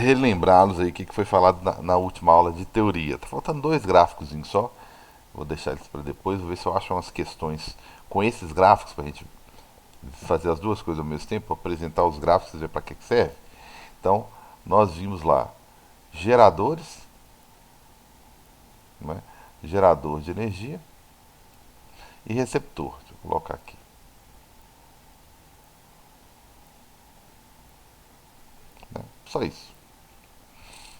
relembrá-los aí o que foi falado na última aula de teoria. Tá faltando dois gráficos só. Vou deixar eles para depois. Vou ver se eu acho umas questões com esses gráficos para a gente fazer as duas coisas ao mesmo tempo, apresentar os gráficos e ver para que serve. Então, nós vimos lá geradores, né? Gerador de energia e receptor. Deixa eu colocar aqui. Né? Só isso.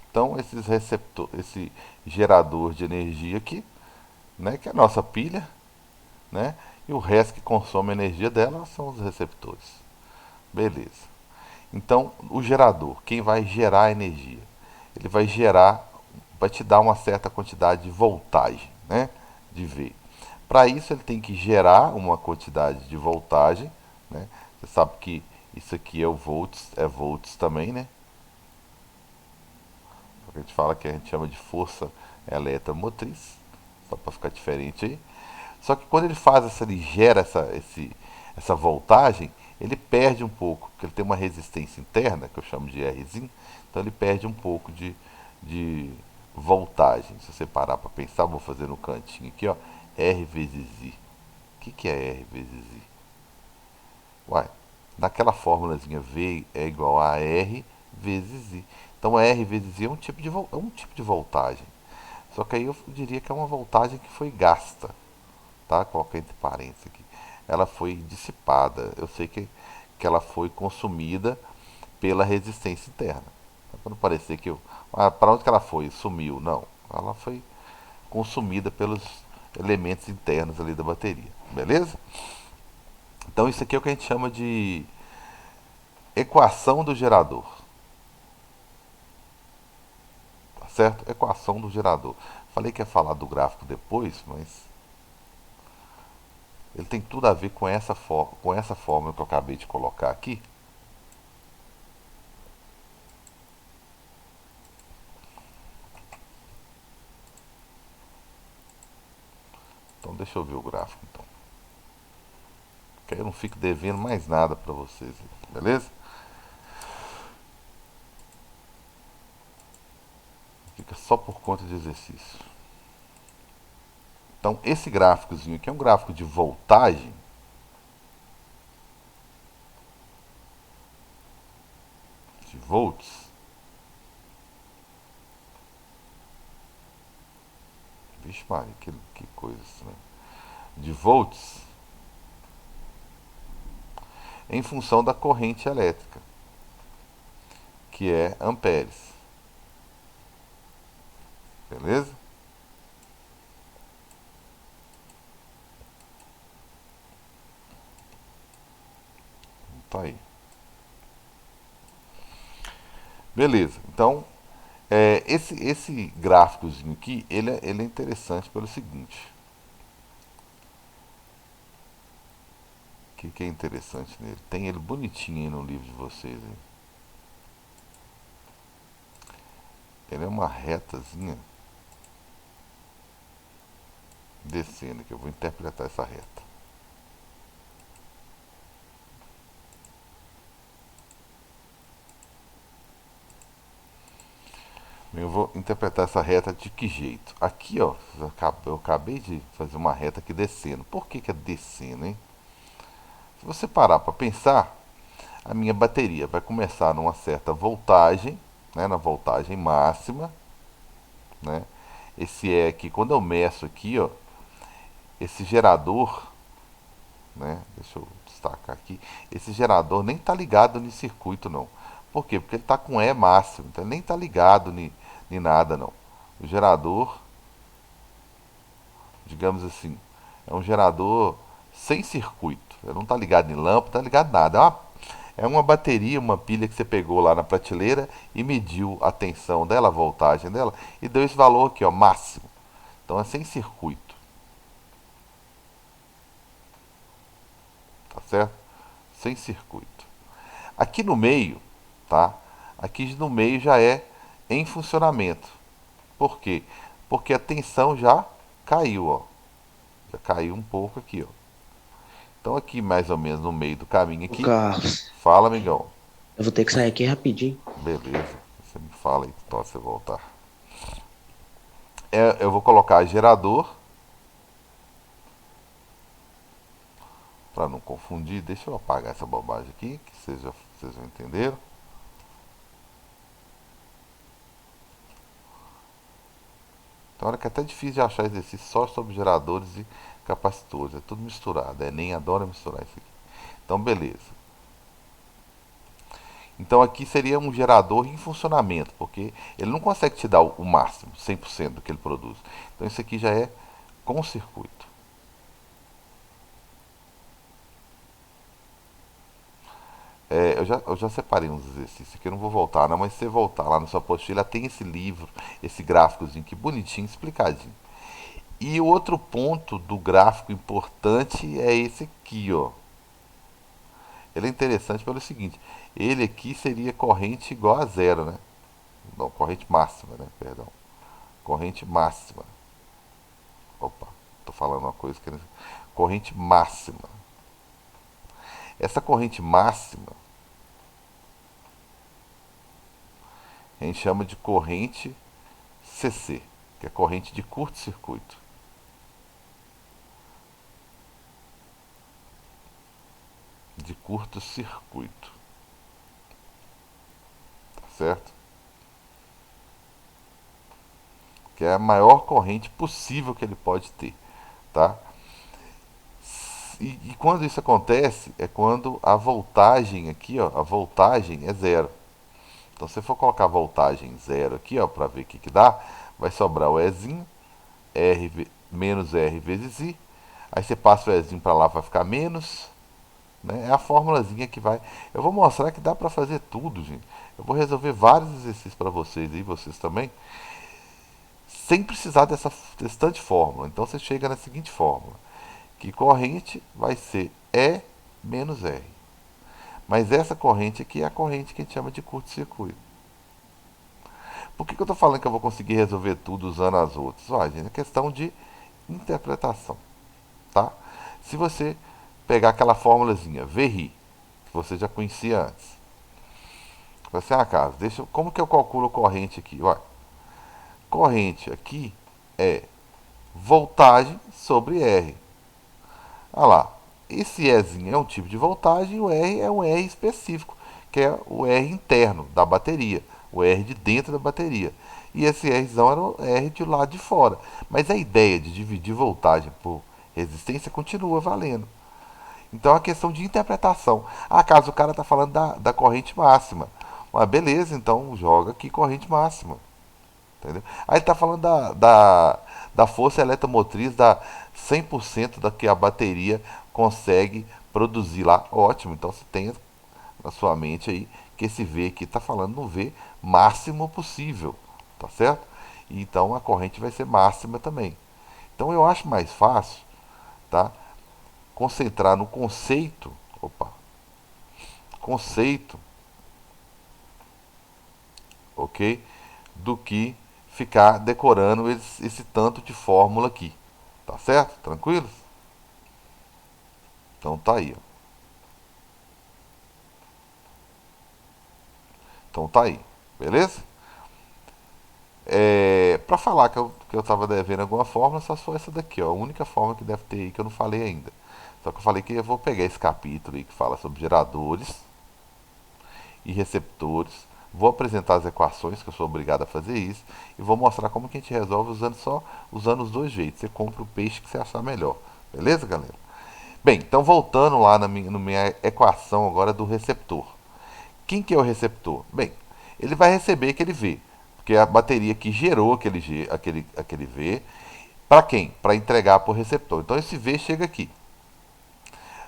Então, esse gerador de energia aqui, né, que é a nossa pilha, né, e o resto que consome a energia dela são os receptores. Beleza. Então, o gerador, quem vai gerar a energia? Ele vai gerar, vai te dar uma certa quantidade de voltagem, né, de V. Para isso, ele tem que gerar uma quantidade de voltagem, né? Você sabe que isso aqui é volts também, né? A gente fala que a gente chama de força eletromotriz, só para ficar diferente aí. Só que quando ele faz ele gera essa voltagem, ele perde um pouco, porque ele tem uma resistência interna, que eu chamo de Rzinho, então ele perde um pouco de voltagem. Se você parar para pensar, vou fazer no cantinho aqui, ó, R vezes I. O que é R vezes I? Uai, naquela formulazinha V é igual a R vezes I. Então R vezes I é um tipo de voltagem. Só que aí eu diria que é uma voltagem que foi gasta, tá? Coloca entre parênteses aqui. Ela foi dissipada. Eu sei que ela foi consumida pela resistência interna. Para não parecer que para onde que ela foi? Sumiu. Não. Ela foi consumida pelos elementos internos ali da bateria. Beleza? Então isso aqui é o que a gente chama de equação do gerador. Tá certo? Equação do gerador. Falei que ia falar do gráfico depois, mas ele tem tudo a ver com com essa fórmula que eu acabei de colocar aqui. Então deixa eu ver o gráfico então. Que aí eu não fico devendo mais nada para vocês, beleza? Fica só por conta de exercício. Então esse gráficozinho aqui é um gráfico de voltagem, de volts. Vixe Maria, que coisa estranha. De volts em função da corrente elétrica, que é amperes. Beleza? Tá aí. Beleza. Então, esse gráficozinho aqui, ele é interessante pelo seguinte. O que é interessante nele? Tem ele bonitinho aí no livro de vocês. Aí. Ele é uma retazinha descendo, que eu vou interpretar essa reta. Eu vou interpretar essa reta de que jeito? Aqui, ó, eu acabei de fazer uma reta aqui descendo. Por que é descendo, hein? Se você parar para pensar, a minha bateria vai começar numa certa voltagem, né, na voltagem máxima, né? Esse é aqui, quando eu meço aqui, ó, esse gerador, né? Deixa eu destacar aqui. Esse gerador nem tá ligado no circuito, não. Por quê? Porque ele tá com E máximo, então ele nem tá ligado nem nada, não. O gerador, digamos assim, é um gerador sem circuito. Ele não está ligado em lâmpada, não está ligado em nada. É uma bateria, uma pilha que você pegou lá na prateleira e mediu a tensão dela, a voltagem dela, e deu esse valor aqui, ó, máximo. Então é sem circuito. Tá certo? Sem circuito. Aqui no meio, tá? Aqui no meio já é em funcionamento. Por quê? Porque a tensão já caiu, ó. Já caiu um pouco aqui, ó. Então aqui mais ou menos no meio do caminho Ô, aqui. Carlos, Fala, amigão. eu vou ter que sair aqui rapidinho. Beleza. Você me Fala aí, então você voltar. Eu vou colocar gerador, para não confundir. Deixa eu apagar essa bobagem aqui, que vocês já entenderam. Tem hora que é até difícil de achar exercício só sobre geradores e capacitores. É tudo misturado. Nem adora misturar isso aqui. Então, beleza. Então aqui seria um gerador em funcionamento, porque ele não consegue te dar o máximo, 100% do que ele produz. Então isso aqui já é com circuito. Eu já separei uns exercícios aqui, eu não vou voltar, não, mas se você voltar lá na sua apostila, tem esse livro, esse gráficozinho aqui, bonitinho, explicadinho. E o outro ponto do gráfico importante é esse aqui, ó. Ele é interessante pelo seguinte, ele aqui seria corrente igual a zero, né? Não, corrente máxima, né? Perdão. Corrente máxima. Opa, tô falando uma coisa que... Corrente máxima. Essa corrente máxima a gente chama de corrente CC, que é corrente de curto-circuito. De curto-circuito. Tá certo? Que é a maior corrente possível que ele pode ter. Tá? E quando isso acontece, é quando a voltagem aqui, ó, a voltagem é zero. Então, se eu for colocar a voltagem zero aqui, ó, para ver o que dá, vai sobrar o Ezinho, menos R vezes I. Aí você passa o Ezinho para lá, vai ficar menos. Né? É a formulazinha que vai. Eu vou mostrar que dá para fazer tudo, gente. Eu vou resolver vários exercícios para vocês e vocês também, sem precisar desse tanto de fórmula. Então você chega na seguinte fórmula: que corrente vai ser E menos R. Mas essa corrente aqui é a corrente que a gente chama de curto-circuito. Por que eu estou falando que eu vou conseguir resolver tudo usando as outras? Olha, gente, é questão de interpretação. Tá? Se você pegar aquela formulazinha VRI, que você já conhecia antes, você, Carlos, como que eu calculo corrente aqui? Olha, corrente aqui é voltagem sobre R. Olha lá, esse Ezinho é um tipo de voltagem e o R é um R específico, que é o R interno da bateria, o R de dentro da bateria. E esse Rzão era o R de lado de fora. Mas a ideia de dividir voltagem por resistência continua valendo. Então é uma questão de interpretação. Ah, caso o cara está falando da corrente máxima. Mas beleza, então joga aqui corrente máxima. Entendeu? Aí está falando da força eletromotriz, da 100% da que a bateria consegue produzir lá. Ótimo, então você tem na sua mente aí que esse V aqui está falando no V máximo possível. Tá certo? E então a corrente vai ser máxima também. Então eu acho mais fácil, tá? Concentrar no conceito, conceito, ok? Do que ficar decorando esse tanto de fórmula aqui. Tá certo? Tranquilos? Então tá aí, ó. Então tá aí. Beleza? Para falar que eu tava devendo alguma fórmula, só foi essa daqui, ó. A única fórmula que deve ter aí que eu não falei ainda. Só que eu falei que eu vou pegar esse capítulo aí que fala sobre geradores e receptores. Vou apresentar as equações, que eu sou obrigado a fazer isso, e vou mostrar como que a gente resolve usando os dois jeitos. Você compra o peixe que você achar melhor. Beleza, galera? Bem, então voltando lá na minha equação agora do receptor. Quem que é o receptor? Bem, ele vai receber aquele V, porque é a bateria que gerou aquele V, para quem? Para entregar para o receptor. Então esse V chega aqui.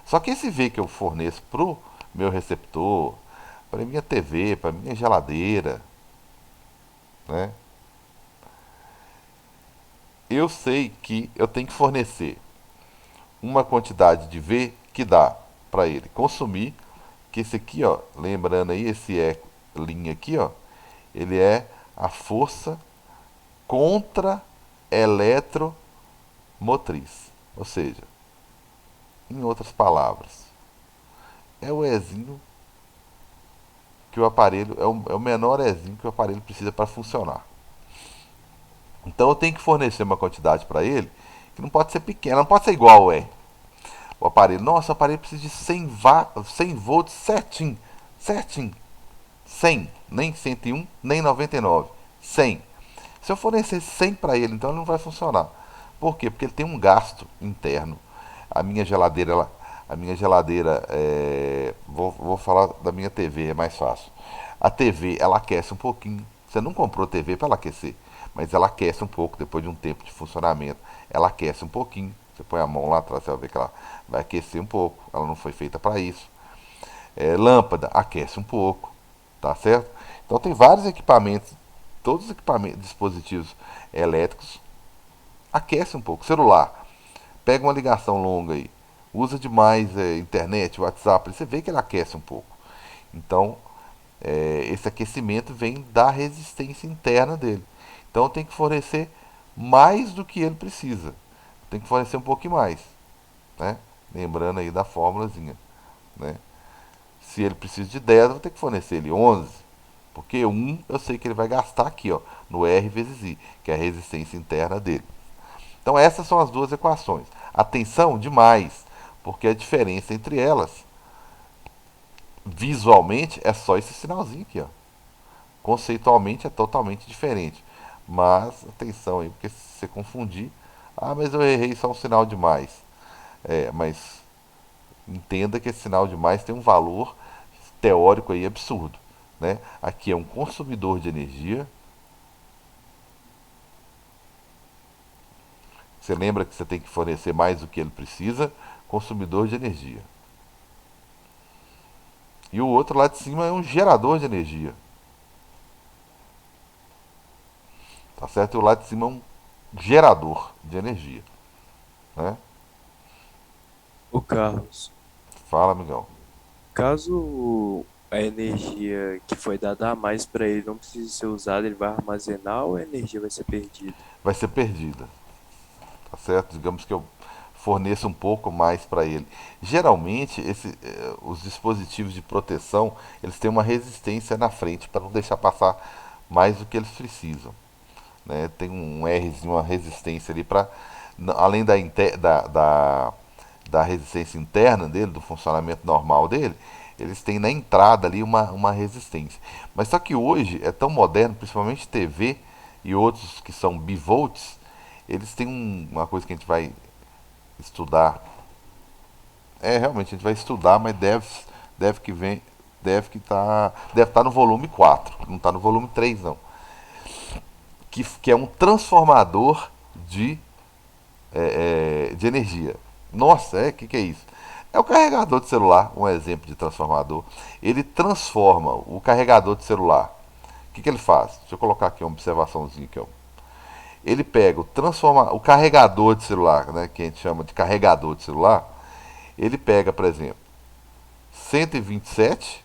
Só que esse V que eu forneço para o meu receptor, para minha TV, para minha geladeira, né? Eu sei que eu tenho que fornecer uma quantidade de V que dá para ele consumir, que esse aqui, ó, lembrando aí, esse é linha aqui, ó, ele é a força contra eletromotriz. Ou seja, em outras palavras, é o Ezinho que o aparelho é o menor Ezinho que o aparelho precisa para funcionar. Então eu tenho que fornecer uma quantidade para ele que não pode ser pequena, não pode ser igual o E. O aparelho, nossa, o aparelho precisa de 100 volts certinho, certinho, 100, nem 101, nem 99, 100. Se eu fornecer 100 para ele, então ele não vai funcionar. Por quê? Porque ele tem um gasto interno. A minha geladeira, vou falar da minha TV, é mais fácil. A TV, ela aquece um pouquinho. Você não comprou TV para ela aquecer, mas ela aquece um pouco depois de um tempo de funcionamento. Ela aquece um pouquinho. Você põe a mão lá atrás, você vai ver que ela vai aquecer um pouco. Ela não foi feita para isso. Lâmpada, aquece um pouco, tá certo? Então tem vários equipamentos, todos os equipamentos, dispositivos elétricos aquecem um pouco. Celular, pega uma ligação longa aí, usa demais internet, WhatsApp, você vê que ele aquece um pouco. Então, esse aquecimento vem da resistência interna dele. Então, tem que fornecer mais do que ele precisa. Tem que fornecer um pouquinho mais, né? Lembrando aí da fórmulazinha, né? Se ele precisa de 10, eu vou ter que fornecer ele 11. Porque eu sei que ele vai gastar aqui, ó, no R vezes I, que é a resistência interna dele. Então essas são as duas equações. Atenção demais, porque a diferença entre elas, visualmente, é só esse sinalzinho aqui, ó. Conceitualmente é totalmente diferente. Mas atenção aí, porque se você confundir, mas eu errei só um sinal de mais. Mas entenda que esse sinal de mais tem um valor teórico aí absurdo, né? Aqui é um consumidor de energia. Você lembra que você tem que fornecer mais do que ele precisa, consumidor de energia. E o outro lá de cima é um gerador de energia. Tá certo? E o lá de cima é um gerador de energia. Né? O Carlos, Fala, amigão. caso a energia que foi dada a mais para ele não precise ser usada, ele vai armazenar ou a energia vai ser perdida? Vai ser perdida. Tá certo? Digamos que eu forneça um pouco mais para ele. Geralmente, os dispositivos de proteção, eles têm uma resistência na frente para não deixar passar mais do que eles precisam. Né? Tem um Rzinho, uma resistência ali para, além da resistência interna dele, do funcionamento normal dele, eles têm na entrada ali uma resistência. Mas só que hoje é tão moderno, principalmente TV e outros que são bivolts, eles têm uma coisa que a gente vai estudar. Realmente a gente vai estudar, mas deve que vem, deve estar no volume 4, não está no volume 3 não. Que é um transformador de energia. Nossa, que é isso? É o carregador de celular, um exemplo de transformador. Ele transforma o carregador de celular. Que ele faz? Deixa eu colocar aqui uma observaçãozinha aqui, ó. Ele pega o carregador de celular, né, que a gente chama de carregador de celular. Ele pega, por exemplo, 127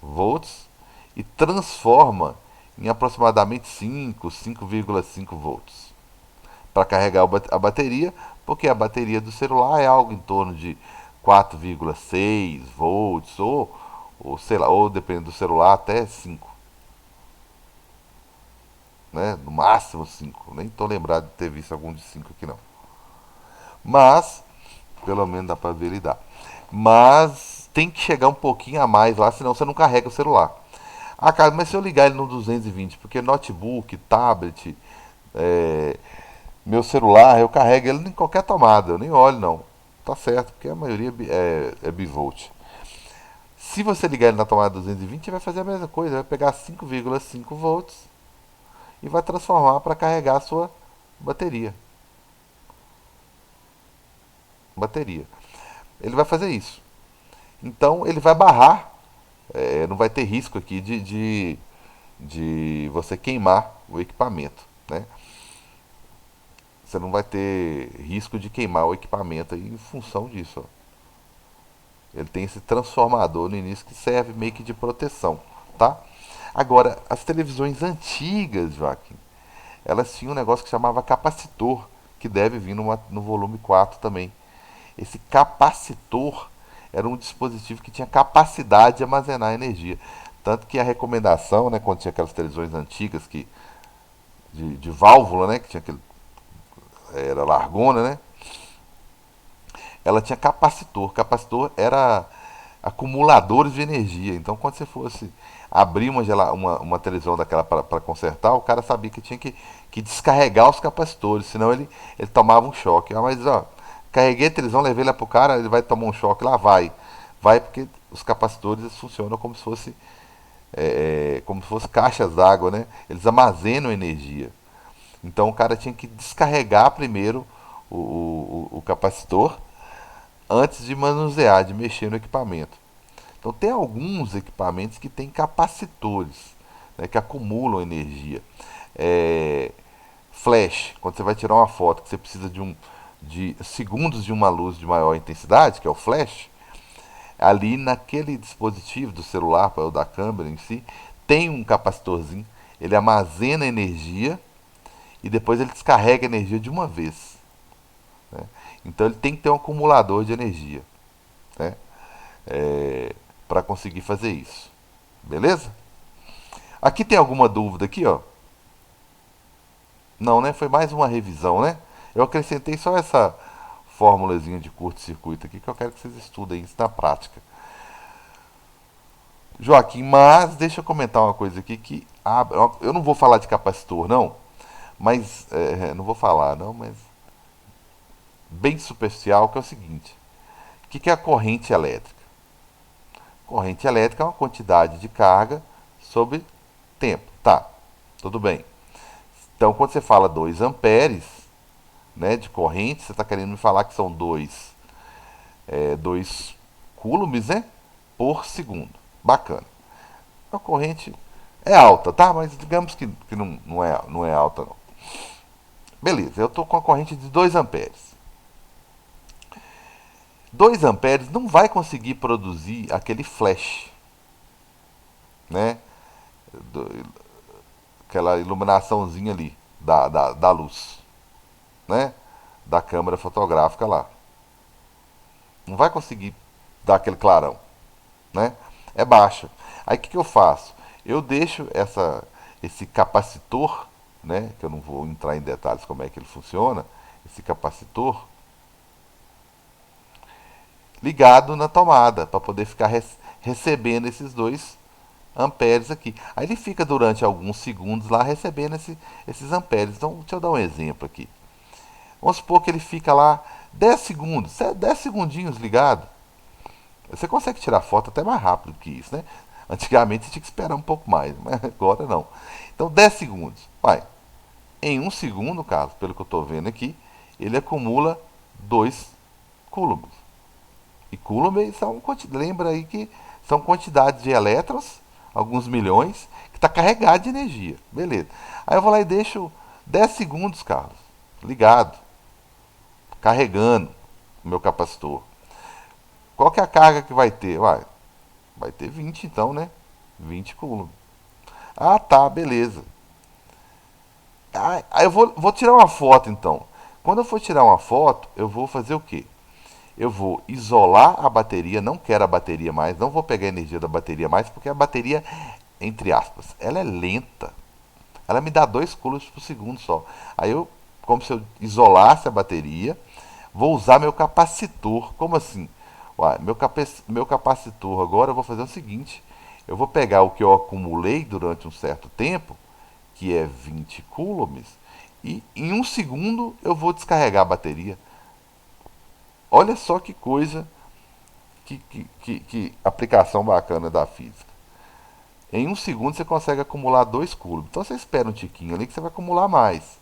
volts e transforma em aproximadamente 5,5 volts para carregar a bateria, porque a bateria do celular é algo em torno de 4,6 volts ou sei lá, ou dependendo do celular até 5, né? No máximo 5. Nem estou lembrado de ter visto algum de 5 aqui não. Mas pelo menos dá para ver ele dá. Mas tem que chegar um pouquinho a mais lá, senão você não carrega o celular. Cara, mas se eu ligar ele no 220, porque notebook, tablet, é, meu celular, eu carrego ele em qualquer tomada, eu nem olho não. Tá certo, porque a maioria é bivolt. Se você ligar ele na tomada 220, vai fazer a mesma coisa, vai pegar 5,5 volts e vai transformar para carregar a sua bateria. Bateria. Ele vai fazer isso. Então ele vai barrar, não vai ter risco aqui de você queimar o equipamento. Né? Você não vai ter risco de queimar o equipamento em função disso. Ó. Ele tem esse transformador no início que serve meio que de proteção, tá? Agora, as televisões antigas, Joaquim, elas tinham um negócio que chamava capacitor, que deve vir no volume 4 também. Esse capacitor era um dispositivo que tinha capacidade de armazenar energia. Tanto que a recomendação, né, quando tinha aquelas televisões antigas de válvula, né, que tinha aquele, era largona, né, ela tinha capacitor. Capacitor era acumuladores de energia. Então, quando você fosse abrir uma televisão daquela para consertar, o cara sabia que tinha que descarregar os capacitores, senão ele tomava um choque. Ah, mas ó, carreguei a televisão, levei lá pro cara, ele vai tomar um choque lá, vai. Vai porque os capacitores funcionam como se fosse caixas d'água, né? Eles armazenam energia. Então o cara tinha que descarregar primeiro o capacitor antes de manusear, de mexer no equipamento. Então tem alguns equipamentos que têm capacitores, né, que acumulam energia. É, flash, quando você vai tirar uma foto que você precisa de segundos de uma luz de maior intensidade, que é o flash, ali naquele dispositivo do celular ou da câmera em si, tem um capacitorzinho, ele armazena energia e depois ele descarrega a energia de uma vez. Né? Então ele tem que ter um acumulador de energia, né? Para conseguir fazer isso. Beleza? Aqui tem alguma dúvida aqui, ó? Não, né? Foi mais uma revisão, né? Eu acrescentei só essa fórmulazinha de curto-circuito aqui que eu quero que vocês estudem isso na prática. Joaquim, mas deixa eu comentar uma coisa aqui que eu não vou falar de capacitor, não, mas não vou falar, não, mas bem superficial, que é o seguinte: o que é a corrente elétrica? Corrente elétrica é uma quantidade de carga sobre tempo, tá? Tudo bem. Então, quando você fala 2 amperes, né, de corrente, você está querendo me falar que são 2 coulombs, né, por segundo. Bacana. A corrente é alta, tá? Mas digamos que não é alta, não. Beleza, eu estou com a corrente de 2 amperes. 2 amperes não vai conseguir produzir aquele flash, né? Do, aquela iluminaçãozinha ali da luz, né? Da câmera fotográfica lá. Não vai conseguir dar aquele clarão, né? É baixa. Aí o que eu faço? Eu deixo esse capacitor, né? Que eu não vou entrar em detalhes como é que ele funciona. Esse capacitor ligado na tomada para poder ficar recebendo esses 2 amperes aqui. Aí ele fica durante alguns segundos lá recebendo esses amperes. Então, deixa eu dar um exemplo aqui. Vamos supor que ele fica lá 10 segundos, 10 segundinhos ligado. Você consegue tirar foto até mais rápido que isso, né? Antigamente você tinha que esperar um pouco mais, mas agora não. Então, 10 segundos. Vai. Em um segundo, Carlos, pelo que eu estou vendo aqui, ele acumula 2 coulombs. E coulomb lembra aí que são quantidades de elétrons, alguns milhões, que está carregado de energia. Beleza. Aí eu vou lá e deixo 10 segundos, Carlos, ligado, carregando o meu capacitor. Qual que é a carga que vai ter? Vai ter 20 então, né? 20 coulomb. Ah, tá, beleza. Aí eu vou tirar uma foto então. Quando eu for tirar uma foto, eu vou fazer o quê? Eu vou isolar a bateria, não quero a bateria mais, não vou pegar a energia da bateria mais, porque a bateria, entre aspas, ela é lenta. Ela me dá 2 coulombs por segundo só. Aí eu, como se eu isolasse a bateria, vou usar meu capacitor. Como assim? Uai, meu capacitor agora eu vou fazer o seguinte: eu vou pegar o que eu acumulei durante um certo tempo, que é 20 coulombs, e em um segundo eu vou descarregar a bateria. Olha só que coisa, que aplicação bacana da física. Em um segundo você consegue acumular 2 coulombs. Então você espera um tiquinho ali que você vai acumular mais.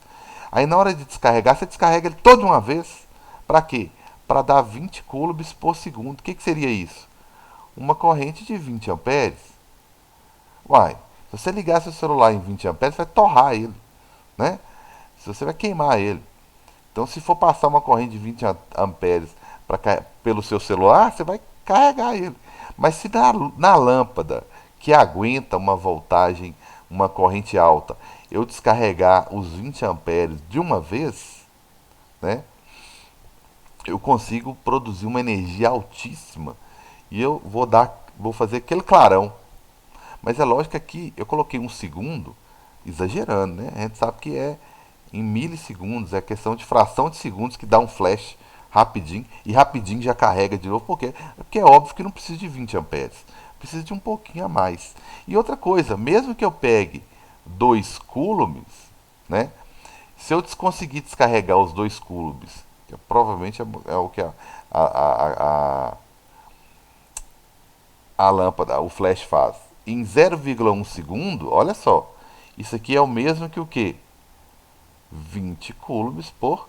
Aí na hora de descarregar, você descarrega ele todo de uma vez. Para quê? Para dar 20 coulombs por segundo. O que seria isso? Uma corrente de 20 amperes. Uai, se você ligar seu celular em 20 amperes, vai torrar ele, né? Se você vai queimar ele. Então, se for passar uma corrente de 20 amperes pelo seu celular, você vai carregar ele. Mas se na lâmpada, que aguenta uma voltagem, uma corrente alta, eu descarregar os 20 amperes de uma vez, né, eu consigo produzir uma energia altíssima e eu vou fazer aquele clarão. Mas é lógico que aqui eu coloquei um segundo, exagerando, né? A gente sabe que é em milissegundos, é questão de fração de segundos que dá um flash rapidinho e rapidinho já carrega de novo, porque é óbvio que não precisa de 20 amperes, precisa de um pouquinho a mais. E outra coisa, mesmo que eu pegue 2 coulombs, né? Se eu conseguir descarregar os 2 coulombs, que provavelmente é o que a, a, a lâmpada, o flash faz, em 0,1 segundo, olha só, isso aqui é o mesmo que o que? 20 coulombs por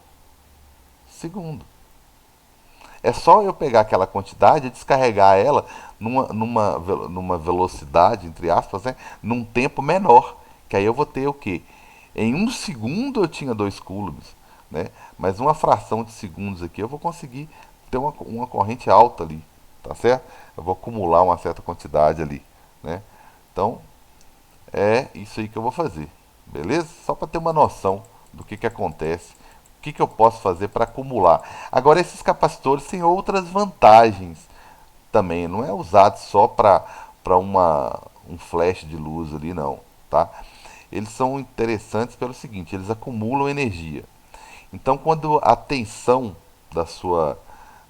segundo. É só eu pegar aquela quantidade e descarregar ela numa velocidade, entre aspas, né, num tempo menor. Que aí eu vou ter o quê? Em um segundo eu tinha 2 coulombs, né? Mas uma fração de segundos aqui eu vou conseguir ter uma corrente alta ali, tá certo? Eu vou acumular uma certa quantidade ali, né? Então é isso aí que eu vou fazer, beleza? Só para ter uma noção do que acontece, o que eu posso fazer para acumular. Agora, esses capacitores têm outras vantagens também, não é usado só para um flash de luz ali, não, tá? Eles são interessantes pelo seguinte, eles acumulam energia. Então, quando a tensão da sua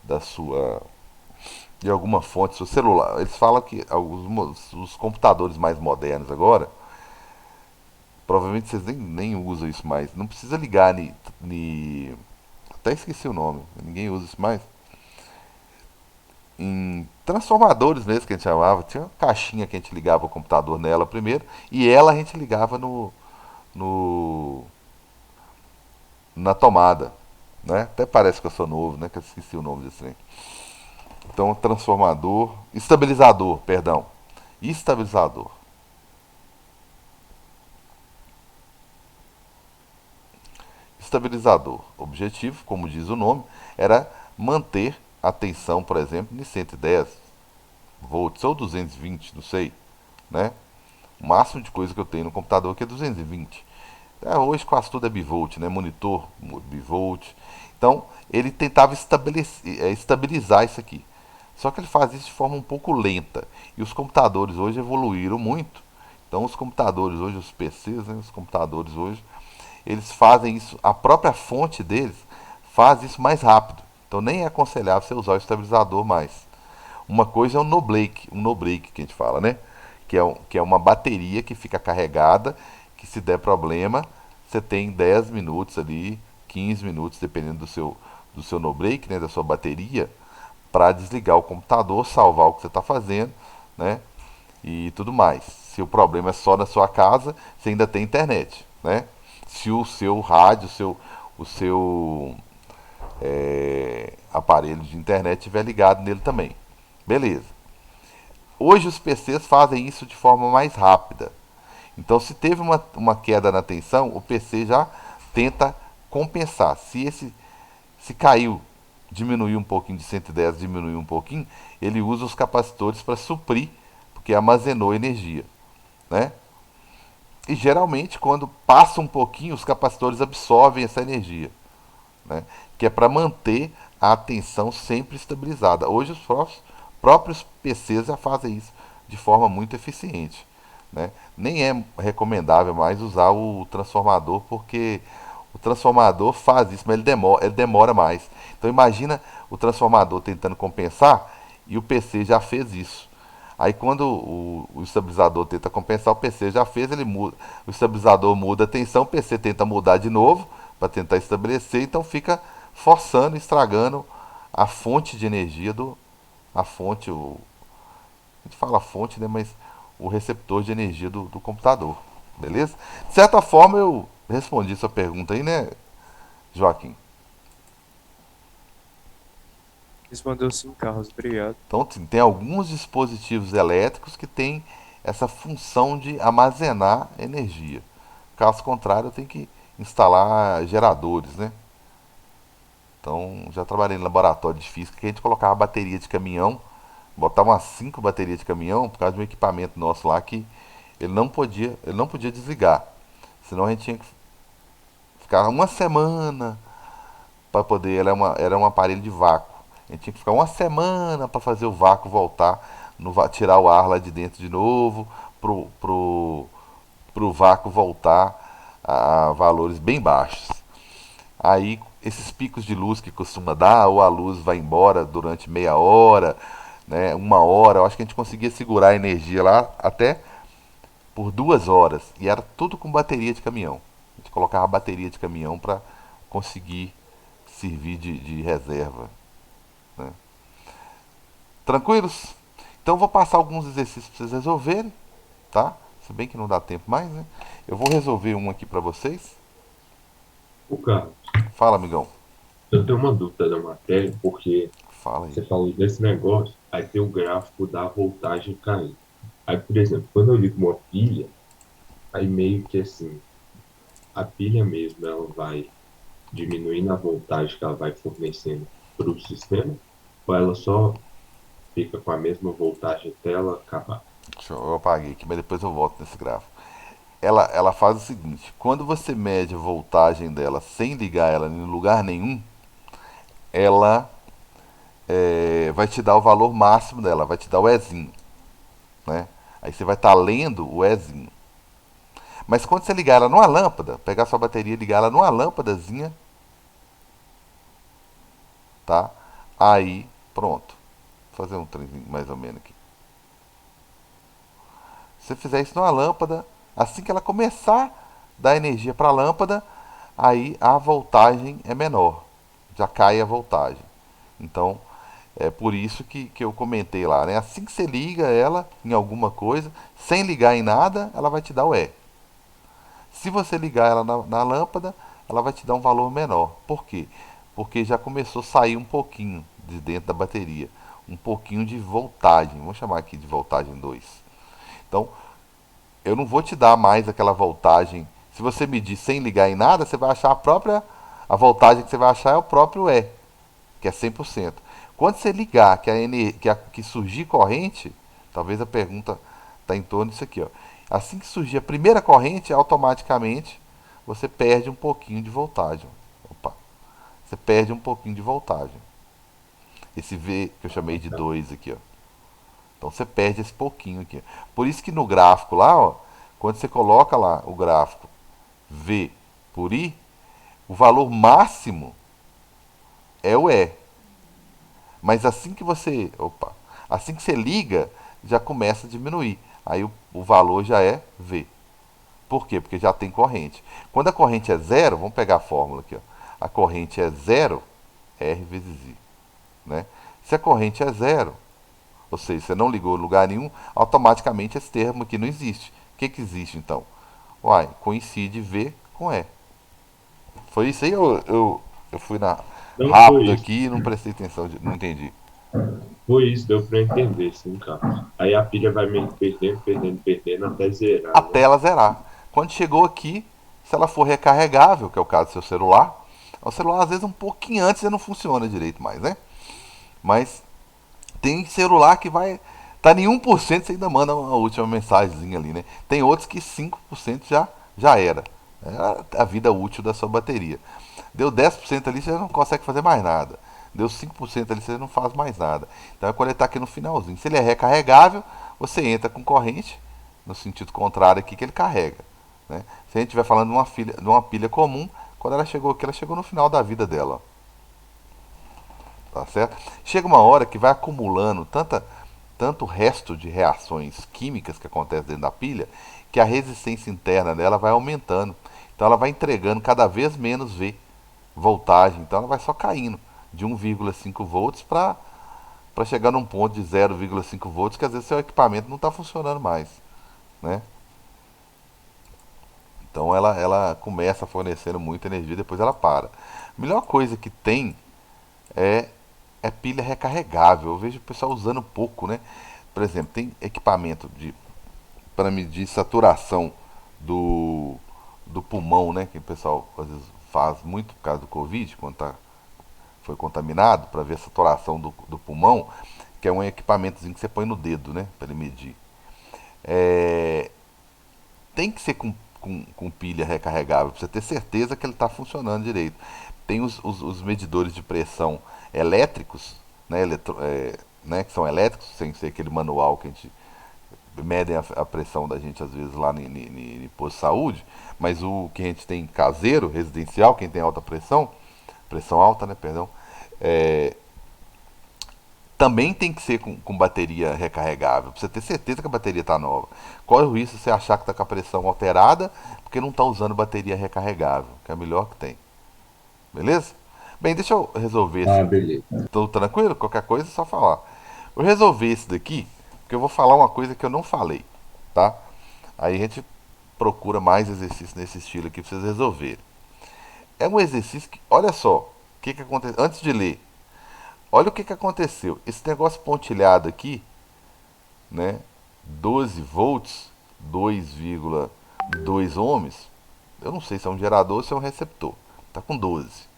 da sua de alguma fonte, seu celular, eles falam que os computadores mais modernos agora, provavelmente vocês nem usam isso mais. Não precisa ligar até esqueci o nome, ninguém usa isso mais. Em transformadores mesmo que a gente chamava, tinha uma caixinha que a gente ligava o computador nela primeiro e ela a gente ligava no na tomada, né? Até parece que eu sou novo, né? Que eu esqueci o nome desse trem. Então, transformador, estabilizador, perdão, estabilizador. Estabilizador. O objetivo, como diz o nome, era manter a tensão, por exemplo, de 110 volts ou 220, não sei, né? O máximo de coisa que eu tenho no computador aqui é 220. Hoje quase tudo é bivolt, né? Monitor bivolt. Então, ele tentava estabilizar isso aqui. Só que ele faz isso de forma um pouco lenta. E os computadores hoje evoluíram muito. Então, os computadores hoje, os PCs, né? Os computadores hoje, eles fazem isso, a própria fonte deles faz isso mais rápido. Então nem é aconselhável você usar o estabilizador mais. Uma coisa é um no break que a gente fala, né? Que é uma bateria que fica carregada, que se der problema, você tem 10 minutos ali, 15 minutos, dependendo do seu no break, né, da sua bateria, para desligar o computador, salvar o que você está fazendo, né? E tudo mais. Se o problema é só na sua casa, você ainda tem internet, né? Se o seu rádio, o seu aparelho de internet estiver ligado nele também. Beleza. Hoje os PCs fazem isso de forma mais rápida. Então, se teve uma queda na tensão, o PC já tenta compensar. Se caiu, diminuiu um pouquinho de 110, diminuiu um pouquinho, ele usa os capacitores para suprir, porque armazenou energia, né? E geralmente, quando passa um pouquinho, os capacitores absorvem essa energia, né? Que é para manter a tensão sempre estabilizada. Hoje, os próprios PCs já fazem isso de forma muito eficiente, né? Nem é recomendável mais usar o transformador, porque o transformador faz isso, mas ele demora mais. Então, imagina o transformador tentando compensar e o PC já fez isso. Aí quando o estabilizador tenta compensar, o PC já fez, ele muda. O estabilizador muda a tensão, o PC tenta mudar de novo para tentar estabelecer, então fica forçando, estragando a fonte de energia a fonte, a gente fala fonte, né, mas o receptor de energia do computador, beleza? De certa forma eu respondi sua pergunta aí, né, Joaquim? Respondeu sim, Carlos, obrigado. Então tem alguns dispositivos elétricos que têm essa função de armazenar energia. Caso contrário, eu tenho que instalar geradores, né? Então, já trabalhei em laboratório de física que a gente colocava bateria de caminhão, botava umas 5 baterias de caminhão por causa de um equipamento nosso lá que ele não podia desligar. Senão a gente tinha que ficar uma semana para poder, era um aparelho de vácuo. A gente tinha que ficar uma semana para fazer o vácuo voltar, tirar o ar lá de dentro de novo, pro vácuo voltar a valores bem baixos. Aí esses picos de luz que costuma dar, ou a luz vai embora durante meia hora, né, uma hora, eu acho que a gente conseguia segurar a energia lá até por 2 horas. E era tudo com bateria de caminhão. A gente colocava bateria de caminhão para conseguir servir de reserva. Né? Tranquilos? Então vou passar alguns exercícios para vocês resolverem, tá? Se bem que não dá tempo mais, né? Eu vou resolver um aqui para vocês. O Carlos, Fala, amigão. eu tenho uma dúvida da matéria, porque Fala aí. você falou desse negócio, aí tem o gráfico da voltagem caindo. Aí, por exemplo, quando eu ligo uma pilha, aí meio que assim, a pilha mesmo, ela vai diminuindo a voltagem que ela vai fornecendo para o sistema, ou ela só fica com a mesma voltagem até ela acabar? Eu apaguei aqui, mas depois eu volto nesse gráfico. Ela faz o seguinte: quando você mede a voltagem dela sem ligar ela em lugar nenhum, ela vai te dar o valor máximo dela, vai te dar o Ezinho, né? Aí você vai estar lendo o Ezinho. Mas quando você ligar ela numa lâmpada, pegar sua bateria e ligar ela numa lâmpadazinha, tá? Aí, pronto. Vou fazer um trenzinho mais ou menos aqui. Se você fizer isso numa lâmpada, assim que ela começar a dar energia para a lâmpada, aí a voltagem é menor. Já cai a voltagem. Então, é por isso que eu comentei lá, né? Assim que você liga ela em alguma coisa, sem ligar em nada, ela vai te dar o E. Se você ligar ela na lâmpada, ela vai te dar um valor menor. Por quê? Porque já começou a sair um pouquinho de dentro da bateria. Um pouquinho de voltagem. Vamos chamar aqui de voltagem 2. Então, eu não vou te dar mais aquela voltagem. Se você medir sem ligar em nada, você vai achar a própria. A voltagem que você vai achar é o próprio E, que é 100%. Quando você ligar, que surgir corrente, talvez a pergunta está em torno disso aqui. Ó. Assim que surgir a primeira corrente, automaticamente você perde um pouquinho de voltagem. Opa, você perde um pouquinho de voltagem. Esse V que eu chamei de 2 aqui. Ó. Então você perde esse pouquinho aqui. Por isso que no gráfico lá, ó, quando você coloca lá o gráfico V por I, o valor máximo é o E. Mas assim que você liga, já começa a diminuir. Aí o valor já é V. Por quê? Porque já tem corrente. Quando a corrente é zero, vamos pegar a fórmula aqui. Ó. A corrente é zero, R vezes I. Né? Se a corrente é zero, ou seja, você não ligou em lugar nenhum, automaticamente esse termo aqui não existe. O que, que existe então? Uai, coincide V com E. Foi isso aí ou eu fui Não foi rápido isso. aqui e não prestei atenção, não entendi. Foi isso, deu para entender, sim, Carlos. Aí a pilha vai meio que perdendo, perdendo, perdendo até zerar, Até né? ela zerar. Quando chegou aqui, se ela for recarregável, que é o caso do seu celular, o celular às vezes um pouquinho antes já não funciona direito mais, né? Mas tem celular que vai. Tá em 1% você ainda manda uma última mensagenzinha ali, né? Tem outros que 5% já era. É a vida útil da sua bateria. Deu 10% ali, você já não consegue fazer mais nada. Deu 5% ali, você não faz mais nada. Então é quando ele está aqui no finalzinho. Se ele é recarregável, você entra com corrente, no sentido contrário aqui, que ele carrega. Né? Se a gente estiver falando de uma pilha comum, quando ela chegou aqui, ela chegou no final da vida dela. Tá certo? Chega uma hora que vai acumulando tanto resto de reações químicas que acontecem dentro da pilha, que a resistência interna dela vai aumentando. Então ela vai entregando cada vez menos V, voltagem. Então ela vai só caindo de 1,5 volts para chegar num ponto de 0,5 volts, que às vezes seu equipamento não está funcionando mais. Né? Então ela começa fornecendo muita energia, depois ela para. A melhor coisa que tem é, é pilha recarregável. Eu vejo o pessoal usando pouco, né? Por exemplo, tem equipamento para medir saturação do, do pulmão, né? Que o pessoal às vezes faz muito por causa do Covid, quando foi contaminado, para ver a saturação do pulmão, que é um equipamentozinho que você põe no dedo, né? Para ele medir. É, tem que ser com pilha recarregável, para você ter certeza que ele está funcionando direito. Tem os medidores de pressão elétricos, né, que são elétricos, sem ser aquele manual que a gente medem a pressão da gente às vezes lá em posto de saúde, mas o que a gente tem caseiro, residencial, quem tem alta pressão, pressão alta, né, perdão, é, também tem que ser com bateria recarregável, para você ter certeza que a bateria está nova. Corre o risco de você achar que está com a pressão alterada, porque não está usando bateria recarregável, que é a melhor que tem. Beleza? Bem, deixa eu resolver esse. Ah, beleza. Tô tranquilo? Qualquer coisa é só falar. Eu resolvi esse daqui, porque eu vou falar uma coisa que eu não falei, tá? Aí a gente procura mais exercício nesse estilo aqui para vocês resolverem. É um exercício que, olha só, o que que aconteceu antes de ler. Olha o que que aconteceu. Esse negócio pontilhado aqui, né? 12 volts, 2,2 ohms. Eu não sei se é um gerador ou se é um receptor. Tá com 12.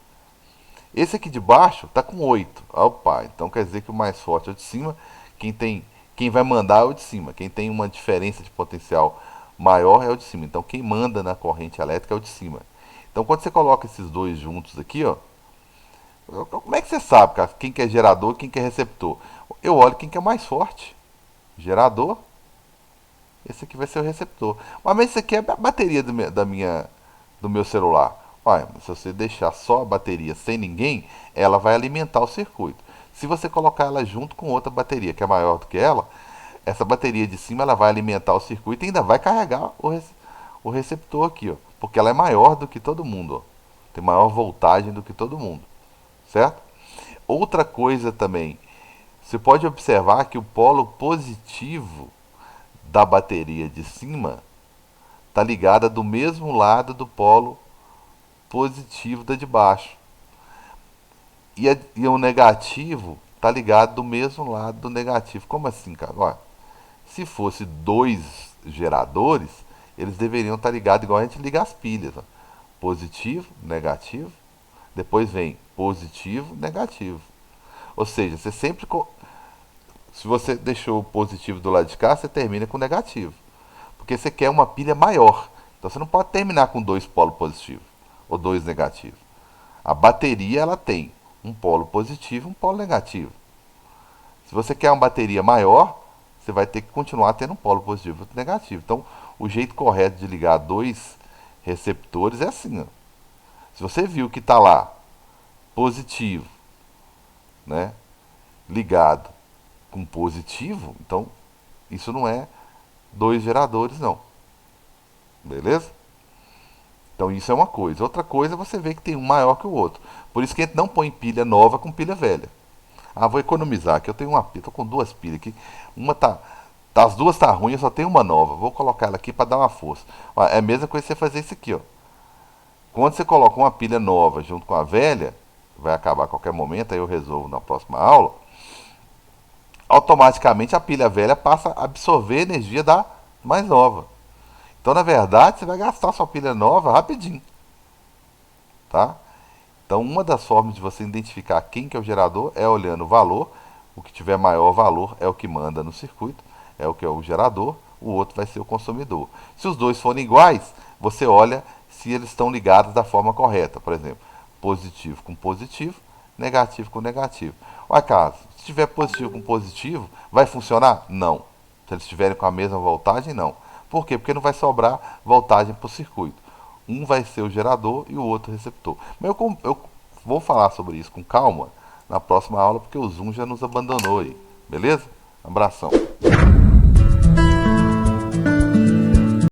Esse aqui de baixo tá com 8. Opa, então quer dizer que o mais forte é o de cima. Quem vai mandar é o de cima. Quem tem uma diferença de potencial maior é o de cima. Então quem manda na corrente elétrica é o de cima. Então quando você coloca esses dois juntos aqui, ó, como é que você sabe, cara, quem que é gerador e quem que é receptor? Eu olho quem que é mais forte. Gerador, esse aqui vai ser o receptor. Mas isso aqui é a bateria do meu celular. Olha, se você deixar só a bateria sem ninguém, ela vai alimentar o circuito. Se você colocar ela junto com outra bateria que é maior do que ela, essa bateria de cima ela vai alimentar o circuito e ainda vai carregar o receptor aqui, ó, porque ela é maior do que todo mundo, ó. Tem maior voltagem do que todo mundo, certo? Outra coisa também, você pode observar que o polo positivo da bateria de cima está ligada do mesmo lado do polo positivo da de baixo. E o negativo está ligado do mesmo lado do negativo. Como assim, cara? Olha, se fosse dois geradores, eles deveriam estar ligados igual a gente liga as pilhas. Ó. Positivo, negativo. Depois vem positivo, negativo. Ou seja, você sempre. Se você deixou o positivo do lado de cá, você termina com o negativo. Porque você quer uma pilha maior. Então você não pode terminar com dois polos positivos ou dois negativos. A bateria ela tem um polo positivo e um polo negativo. Se você quer uma bateria maior, você vai ter que continuar tendo um polo positivo e outro negativo. Então, o jeito correto de ligar dois receptores é assim. Ó. Se você viu que está lá positivo, né, ligado com positivo, então isso não é dois geradores, não. Beleza? Então isso é uma coisa. Outra coisa é você ver que tem um maior que o outro. Por isso que a gente não põe pilha nova com pilha velha. Ah, vou economizar, que eu tenho uma pilha, tô com duas pilhas aqui. Uma as duas tá ruim, eu só tenho uma nova. Vou colocar ela aqui para dar uma força. Ó, é a mesma coisa que você fazer isso aqui, ó. Quando você coloca uma pilha nova junto com a velha, vai acabar a qualquer momento, aí eu resolvo na próxima aula. Automaticamente a pilha velha passa a absorver a energia da mais nova. Então, na verdade, você vai gastar sua pilha nova rapidinho, tá? Então, uma das formas de você identificar quem que é o gerador é olhando o valor. O que tiver maior valor é o que manda no circuito, é o que é o gerador, o outro vai ser o consumidor. Se os dois forem iguais, você olha se eles estão ligados da forma correta. Por exemplo, positivo com positivo, negativo com negativo. Olha, caso, se tiver positivo com positivo, vai funcionar? Não. Se eles estiverem com a mesma voltagem, não. Por quê? Porque não vai sobrar voltagem para o circuito. Um vai ser o gerador e o outro o receptor. Mas eu vou falar sobre isso com calma na próxima aula, porque o Zoom já nos abandonou aí. Beleza? Abração.